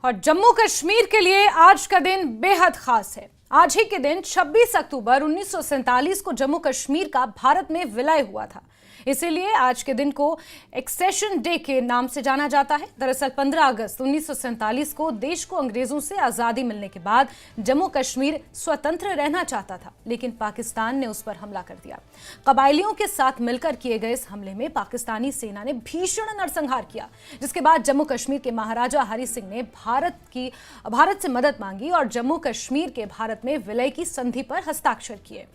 और जम्मू कश्मीर के लिए आज का दिन बेहद खास है। आज ही के दिन 26 अक्टूबर 1947 को जम्मू कश्मीर का भारत में विलय हुआ था। इसीलिए आज के दिन को एक्सेशन डे के नाम से जाना जाता है। दरअसल 15 अगस्त 1947 को देश को अंग्रेजों से आजादी मिलने के बाद जम्मू कश्मीर स्वतंत्र रहना चाहता था, लेकिन पाकिस्तान ने उस पर हमला कर दिया। कबायलियों के साथ मिलकर किए गए इस हमले में पाकिस्तानी सेना ने भीषण नरसंहार किया, जिसके बाद जम्मू कश्मीर के महाराजा हरि सिंह ने भारत से मदद मांगी और जम्मू कश्मीर के भारत में विलय की संधि पर हस्ताक्षर किए।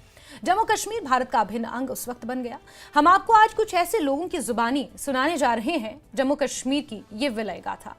जम्मू कश्मीर भारत का अभिन्न अंग उस वक्त बन गया। हम आपको आज कुछ ऐसे लोगों की जुबानी सुनाने जा रहे हैं जम्मू कश्मीर की ये विलय गाथा।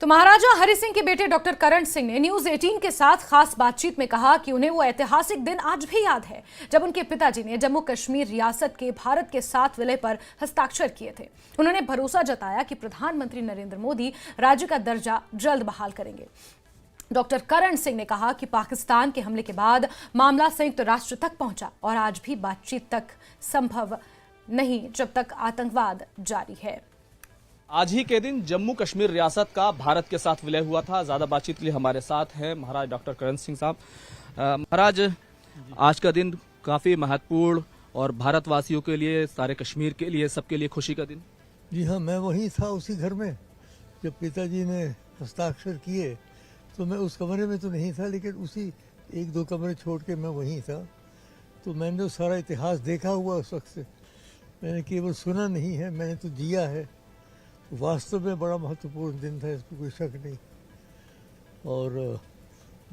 तो महाराजा हरि सिंह के बेटे डॉक्टर करण सिंह ने न्यूज 18 के साथ खास बातचीत में कहा कि उन्हें वो ऐतिहासिक दिन आज भी याद है जब उनके पिताजी ने जम्मू कश्मीर रियासत के भारत के साथ विलय पर हस्ताक्षर किए थे। उन्होंने भरोसा जताया कि प्रधानमंत्री नरेंद्र मोदी राज्य का दर्जा जल्द बहाल करेंगे। डॉक्टर करण सिंह ने कहा कि पाकिस्तान के हमले के बाद मामला संयुक्त राष्ट्र तक पहुंचा और आज भी बातचीत तक संभव नहीं जब तक आतंकवाद जारी है। आज ही के दिन जम्मू कश्मीर रियासत का भारत के साथ विलय हुआ था। ज्यादा बातचीत के लिए हमारे साथ हैं महाराज डॉक्टर करण सिंह साहब। महाराज, आज का दिन काफी महत्वपूर्ण और भारतवासियों के लिए, सारे कश्मीर के लिए, सबके लिए खुशी का दिन। जी हाँ, मैं वहीं था उसी घर में जब पिताजी ने हस्ताक्षर किए। तो मैं उस कमरे में तो नहीं था, लेकिन उसी एक दो कमरे छोड़ के मैं वहीं था। तो मैंने तो सारा इतिहास देखा हुआ उस वक्त से, मैंने केवल सुना नहीं है, मैंने तो जिया है। वास्तव में बड़ा महत्वपूर्ण दिन था, इसमें कोई शक नहीं। और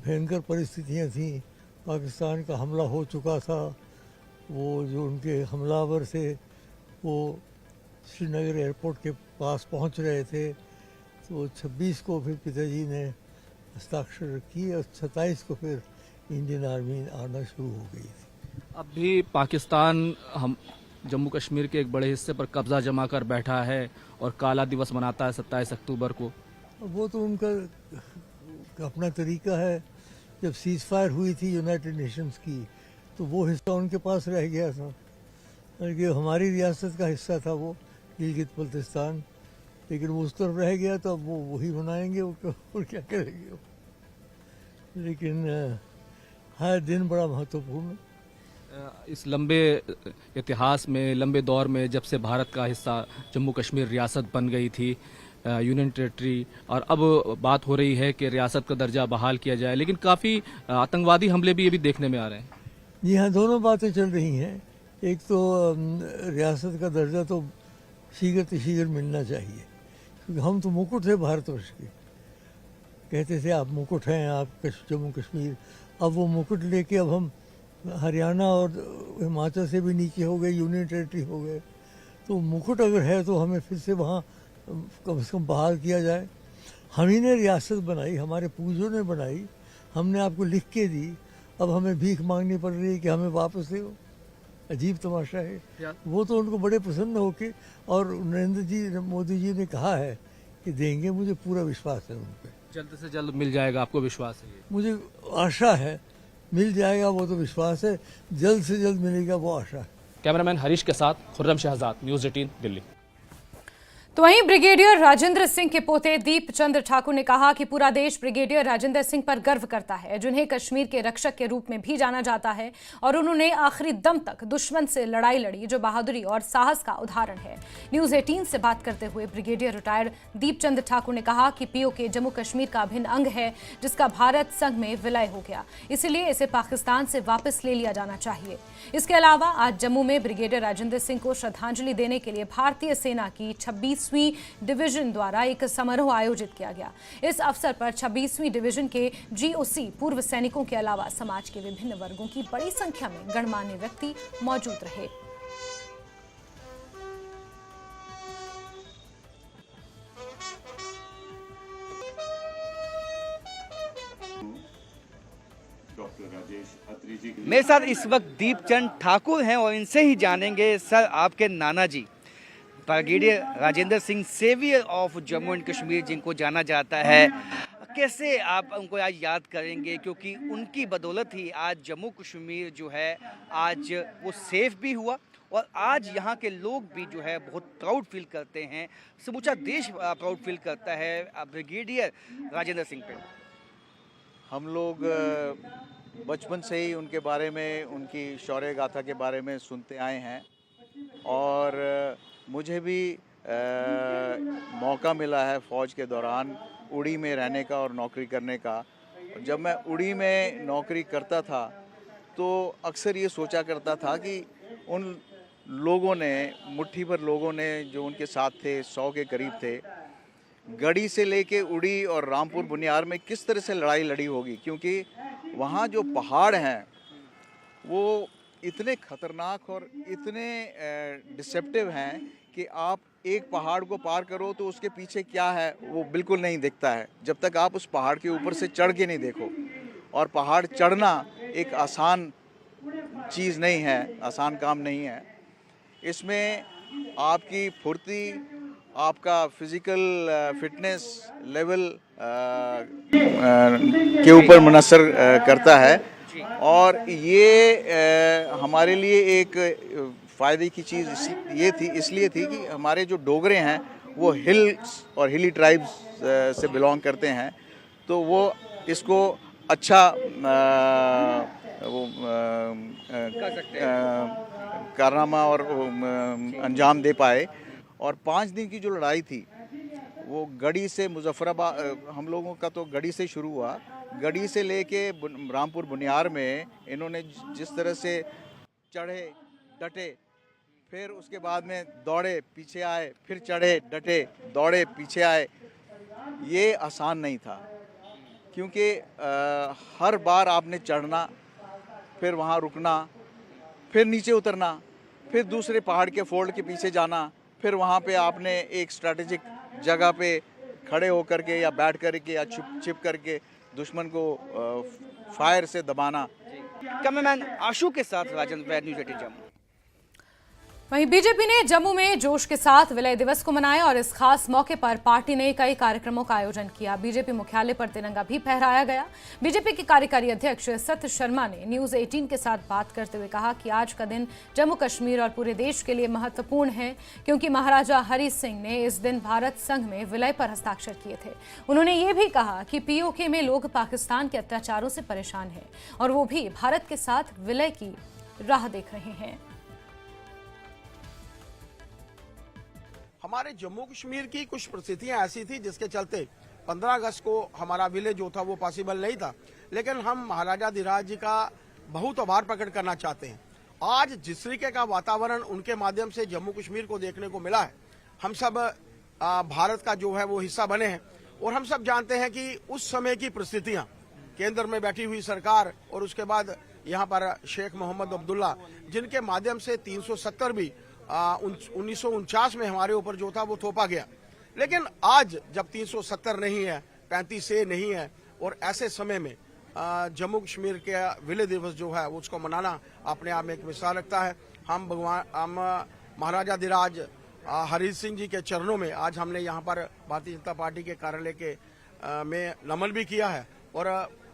भयंकर परिस्थितियां थी, पाकिस्तान का हमला हो चुका था। वो जो उनके हमलावर थे वो श्रीनगर एयरपोर्ट के पास पहुंच रहे थे। तो 26 को फिर पिताजी ने हस्ताक्षर किए और 27 को फिर इंडियन आर्मी आना शुरू हो गई थी। अब भी पाकिस्तान हम जम्मू कश्मीर के एक बड़े हिस्से पर कब्जा जमा कर बैठा है और काला दिवस मनाता है 27 अक्टूबर को। वो तो उनका अपना तरीका है। जब सीज फायर हुई थी यूनाइटेड नेशंस की, तो वो हिस्सा उनके पास रह गया था, बल्कि हमारी रियासत का हिस्सा था वो गिलगित बल्तिस्तान, लेकिन वो उस तरफ रह गया। तो अब वो वही मनाएंगे, और क्या करेंगे वो। लेकिन हर दिन बड़ा महत्वपूर्ण। इस लंबे इतिहास में, लंबे दौर में, जब से भारत का हिस्सा जम्मू कश्मीर रियासत बन गई थी, यूनियन टेरिटरी, और अब बात हो रही है कि रियासत का दर्जा बहाल किया जाए, लेकिन काफ़ी आतंकवादी हमले भी ये भी देखने में आ रहे हैं। जी हाँ, दोनों बातें चल रही हैं। एक तो रियासत का दर्जा तो शीघ्र मिलना चाहिए, क्योंकि हम तो मुकुट थे भारतवर्ष के। कहते थे आप मुकुट हैं, आप जम्मू कश्मीर। अब वो मुकुट लेके अब हम हरियाणा और हिमाचल से भी नीचे हो गए, यूनियन टेरिटरी हो गए। तो मुकुट अगर है तो हमें फिर से वहाँ कम से कम बहाल किया जाए। हम ही ने रियासत बनाई, हमारे पूर्वजों ने बनाई, हमने आपको लिख के दी। अब हमें भीख मांगनी पड़ रही है कि हमें वापस दो। अजीब तमाशा है। वो तो उनको बड़े प्रसन्न होके, और नरेंद्र जी मोदी जी ने कहा है कि देंगे, मुझे पूरा विश्वास है उन पर। जल्द से जल्द मिल जाएगा, आपको विश्वास है? मुझे आशा है मिल जाएगा, वो तो विश्वास है। जल्द से जल्द मिलेगा, वो आशा है। कैमरामैन हरीश के साथ खुर्रम शहजाद, न्यूज़ 18 दिल्ली। तो वहीं ब्रिगेडियर राजेंद्र सिंह के पोते दीप चंद्र ठाकुर ने कहा कि पूरा देश ब्रिगेडियर राजेंद्र सिंह पर गर्व करता है, जिन्हें कश्मीर के रक्षक के रूप में भी जाना जाता है, और उन्होंने आखिरी दम तक दुश्मन से लड़ाई लड़ी, जो बहादुरी और साहस का उदाहरण है। न्यूज 18 से बात करते हुए ब्रिगेडियर रिटायर्ड दीप चंद्र ठाकुर ने कहा कि पीओके जम्मू कश्मीर का अभिन्न अंग है, जिसका भारत संघ में विलय हो गया, इसलिए इसे पाकिस्तान से वापस ले लिया जाना चाहिए। इसके अलावा आज जम्मू में ब्रिगेडियर राजेंद्र सिंह को श्रद्धांजलि देने के लिए भारतीय सेना की 26वीं डिवीजन द्वारा एक समारोह आयोजित किया गया। इस अवसर पर 26वीं डिवीजन के जीओसी, पूर्व सैनिकों के अलावा समाज के विभिन्न वर्गों की बड़ी संख्या में गणमान्य व्यक्ति मौजूद रहे। मेरे साथ इस वक्त दीपचंद ठाकुर हैं और इनसे ही जानेंगे, सर आपके नाना ji brigadier Rajendra Singh, saviour of Jammu and Kashmir जिनको जाना जाता है, कैसे आप उनको आज याद करेंगे, क्योंकि उनकी बदौलत ही आज जम्मू कश्मीर जो है आज वो सेफ भी हुआ और आज यहाँ के लोग भी जो है बहुत प्राउड फील करते हैं, समूचा देश प्राउड फील करता है ब्रिगेडियर राजेंद्र सिंह पे। हम लोग बचपन से ही उनके बारे में, उनकी शौर्य गाथा के बारे में सुनते आए हैं और मुझे भी मौका मिला है फ़ौज के दौरान उड़ी में रहने का और नौकरी करने का। जब मैं उड़ी में नौकरी करता था तो अक्सर ये सोचा करता था कि उन लोगों ने, मुट्ठी भर लोगों ने जो उनके साथ थे, 100 के करीब थे, गढ़ी से लेके उड़ी और रामपुर बुनियार में किस तरह से लड़ाई लड़ी होगी, क्योंकि वहाँ जो पहाड़ हैं वो इतने खतरनाक और इतने डिसेप्टिव हैं कि आप एक पहाड़ को पार करो तो उसके पीछे क्या है वो बिल्कुल नहीं दिखता है जब तक आप उस पहाड़ के ऊपर से चढ़ के नहीं देखो। और पहाड़ चढ़ना एक आसान चीज़ नहीं है, आसान काम नहीं है। इसमें आपकी फुर्ती, आपका फिज़िकल फिटनेस लेवल के ऊपर मुनसर करता है और ये हमारे लिए एक फ़ायदे की चीज़ इसलिए थी कि हमारे जो डोगरे हैं वो हिल्स और हिली ट्राइब्स से बिलोंग करते हैं, तो वो इसको अच्छा कारनामा और अंजाम दे पाए। और 5 दिन की जो लड़ाई थी वो गढ़ी से मुजफ्फराबाद, हम लोगों का तो गढ़ी से शुरू हुआ, गढ़ी से लेके रामपुर बुनियार में इन्होंने जिस तरह से चढ़े, डटे, फिर उसके बाद में दौड़े, पीछे आए, फिर चढ़े, डटे, दौड़े, पीछे आए, ये आसान नहीं था क्योंकि हर बार आपने चढ़ना, फिर वहाँ रुकना, फिर नीचे उतरना, फिर दूसरे पहाड़ के फोल्ड के पीछे जाना, फिर वहाँ पे आपने एक स्ट्रैटेजिक जगह पे खड़े होकर के या बैठ करके या छिप करके दुश्मन को फायर से दबाना। कैमरामैन आशु के साथ राजेंद्र वैद, न्यूज़ 18 जम्मू। वहीं बीजेपी ने जम्मू में जोश के साथ विलय दिवस को मनाया और इस खास मौके पर पार्टी ने कई कार्यक्रमों का आयोजन किया। बीजेपी मुख्यालय पर तिरंगा भी फहराया गया। बीजेपी के कार्यकारी अध्यक्ष सत्य शर्मा ने न्यूज़ 18 के साथ बात करते हुए कहा कि आज का दिन जम्मू कश्मीर और पूरे देश के लिए महत्वपूर्ण है क्योंकि महाराजा हरि सिंह ने इस दिन भारत संघ में विलय पर हस्ताक्षर किए थे। उन्होंने ये भी कहा कि पीओके में लोग पाकिस्तान के अत्याचारों से परेशान हैं और वो भी भारत के साथ विलय की राह देख रहे हैं। हमारे जम्मू कश्मीर की कुछ परिस्थितियां ऐसी थी जिसके चलते 15 अगस्त को हमारा विलय जो था वो पॉसिबल नहीं था, लेकिन हम महाराजा धीराज जी का बहुत आभार प्रकट करना चाहते हैं। आज जिस तरीके का वातावरण उनके माध्यम से जम्मू कश्मीर को देखने को मिला है, हम सब भारत का जो है वो हिस्सा बने हैं और हम सब जानते हैं कि उस समय की परिस्थितियां, केंद्र में बैठी हुई सरकार और उसके बाद यहाँ पर शेख मोहम्मद अब्दुल्ला, जिनके माध्यम से 370 भी 1949 में हमारे ऊपर जो था वो थोपा गया। लेकिन आज जब 370 नहीं है, 35 से नहीं है और ऐसे समय में जम्मू कश्मीर के विलय दिवस जो है उसको मनाना अपने आप में एक मिसाल रखता है। हम महाराजा धीराज हरि सिंह जी के चरणों में आज हमने यहाँ पर भारतीय जनता पार्टी के कार्यालय के में नमन भी किया है और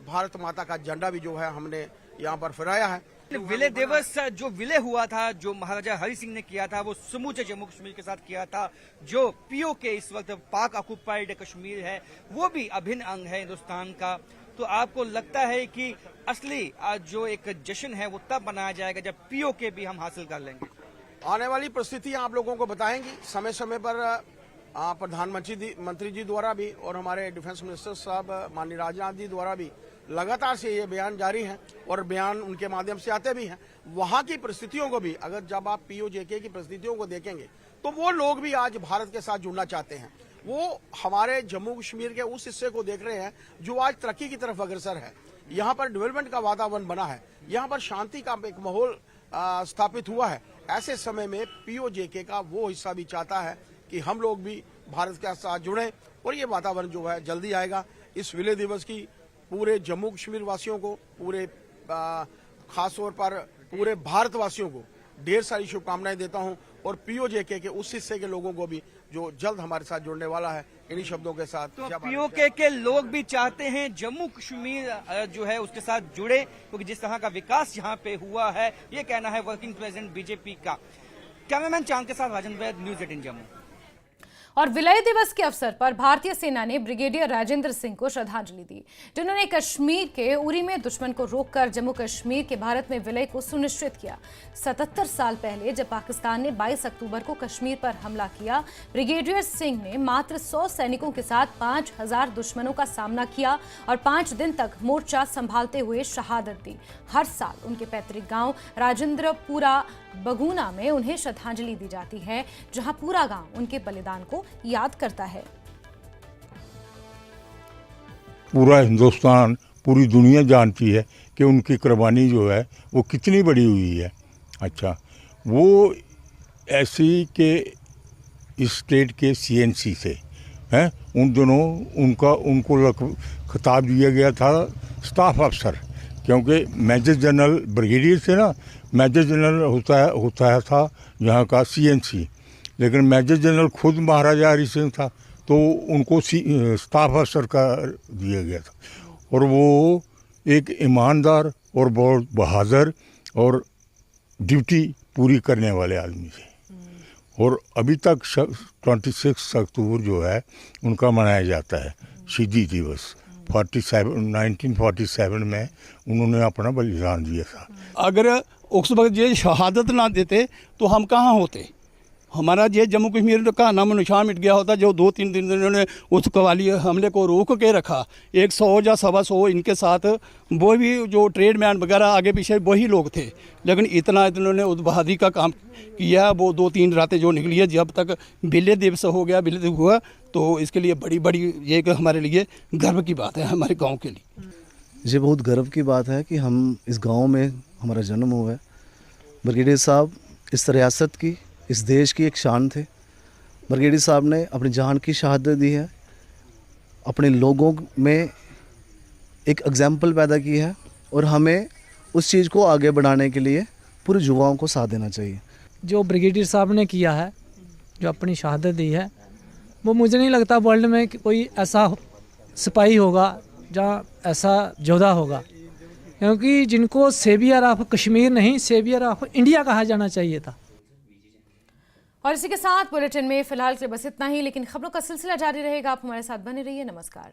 भारत माता का झंडा भी जो है हमने यहाँ पर फहराया है। विलय दिवस जो विलय हुआ था, जो महाराजा हरि सिंह ने किया था, वो समूचे जम्मू कश्मीर के साथ किया था। जो पीओके इस वक्त पाक ऑक्युपाइड कश्मीर है वो भी अभिन्न अंग है हिंदुस्तान का। तो आपको लगता है कि असली जो एक जश्न है वो तब मनाया जाएगा जब पीओके भी हम हासिल कर लेंगे? आने वाली परिस्थितियां आप लोगों को बताएंगी। समय समय पर प्रधानमंत्री जी द्वारा भी और हमारे डिफेंस मिनिस्टर साहब माननीय राजनाथ जी द्वारा भी लगातार से ये बयान जारी हैं और बयान उनके माध्यम से आते भी हैं। वहां की परिस्थितियों को भी, अगर जब आप पीओजेके की परिस्थितियों को देखेंगे तो वो लोग भी आज भारत के साथ जुड़ना चाहते हैं। वो हमारे जम्मू कश्मीर के उस हिस्से को देख रहे हैं जो आज तरक्की की तरफ अग्रसर है। यहाँ पर डेवलपमेंट का वातावरण बना है, यहाँ पर शांति का एक माहौल स्थापित हुआ है। ऐसे समय में पीओजेके का वो हिस्सा भी चाहता है कि हम लोग भी भारत के साथ जुड़ें और ये वातावरण जो है जल्दी आएगा। इस विलय दिवस की पूरे जम्मू कश्मीर वासियों को, पूरे खास तौर पर पूरे भारतवासियों को ढेर सारी शुभकामनाएं देता हूं और पीओजेके के उस हिस्से के लोगों को भी जो जल्द हमारे साथ जुड़ने वाला है, इन्हीं शब्दों के साथ तो पीओके के लोग भी चाहते हैं जम्मू कश्मीर जो है उसके साथ जुड़े, क्योंकि जिस तरह का विकास यहाँ पे हुआ है, ये कहना है वर्किंग प्रेसिडेंट बीजेपी का। कैमरामैन चांद के साथ राजन वैद, न्यूज़ 18 जम्मू। और विलय दिवस के अवसर पर भारतीय सेना ने ब्रिगेडियर राजेंद्र सिंह को श्रद्धांजलि दी, जिन्होंने कश्मीर के उरी में दुश्मन को रोककर जम्मू कश्मीर के भारत में विलय को सुनिश्चित किया। 77 साल पहले जब पाकिस्तान ने 22 अक्टूबर को कश्मीर पर हमला किया, ब्रिगेडियर सिंह ने मात्र 100 सैनिकों के साथ 5000 दुश्मनों का सामना किया और 5 दिन तक मोर्चा संभालते हुए शहादत दी। हर साल उनके पैतृक गांव राजेंद्रपुरा बगुना में उन्हें श्रद्धांजलि दी जाती है, जहां पूरा गांव उनके बलिदान को याद करता है। पूरा हिंदुस्तान, पूरी दुनिया जानती है कि उनकी कुर्बानी जो है वो कितनी बड़ी हुई है। अच्छा, वो ऐसी के स्टेट के सीएनसी से हैं, उन दोनों उनको खिताब दिया गया था स्टाफ अफसर, क्योंकि मेजर जनरल ब्रिगेडियर से ना मेजर जनरल होता था यहाँ का सीएनसी, लेकिन मेजर जनरल खुद महाराजा हरि सिंह था तो उनको स्टाफ अफसर का दिया गया था। और वो एक ईमानदार और बहुत बहादुर और ड्यूटी पूरी करने वाले आदमी थे। और अभी तक 26 अक्टूबर जो है उनका मनाया जाता है शहीदी दिवस। 1947 में उन्होंने अपना बलिदान दिया था। अगर उस वक्त ये शहादत ना देते तो हम कहाँ होते, हमारा ये जम्मू कश्मीर का नाम निशान मिट गया होता। जो 2-3 दिन इन्होंने उस कवाली हमले को रोक के रखा, 100 या 125 इनके साथ वो भी जो ट्रेडमैन वगैरह आगे पीछे वही लोग थे, लेकिन इतना इन्होंने उस बहादुरी का काम किया। वो 2-3 रातें जो निकली है, जब तक विलय दिवस हो गया, विलय हुआ, तो इसके लिए बड़ी ये हमारे लिए गर्व की बात है, हमारे गाँव के लिए। ये बहुत गर्व की बात है कि हम इस गांव में हमारा जन्म हुआ है। ब्रिगेडियर साहब इस रियासत की, इस देश की एक शान थे। ब्रिगेडियर साहब ने अपनी जान की शहादत दी है, अपने लोगों में एक एग्जाम्पल पैदा की है और हमें उस चीज़ को आगे बढ़ाने के लिए पूरे युवाओं को साथ देना चाहिए। जो ब्रिगेडियर साहब ने किया है, जो अपनी शहादत दी है, वो मुझे नहीं लगता वर्ल्ड में कोई ऐसा सिपाही होगा जहाँ ऐसा योद्धा होगा, क्योंकि जिनको सेवियर ऑफ कश्मीर नहीं, सेवियर ऑफ इंडिया कहा जाना चाहिए था। और इसी के साथ बुलेटिन में फिलहाल के लिए बस इतना ही, लेकिन खबरों का सिलसिला जारी रहेगा। आप हमारे साथ बने रहिए। नमस्कार।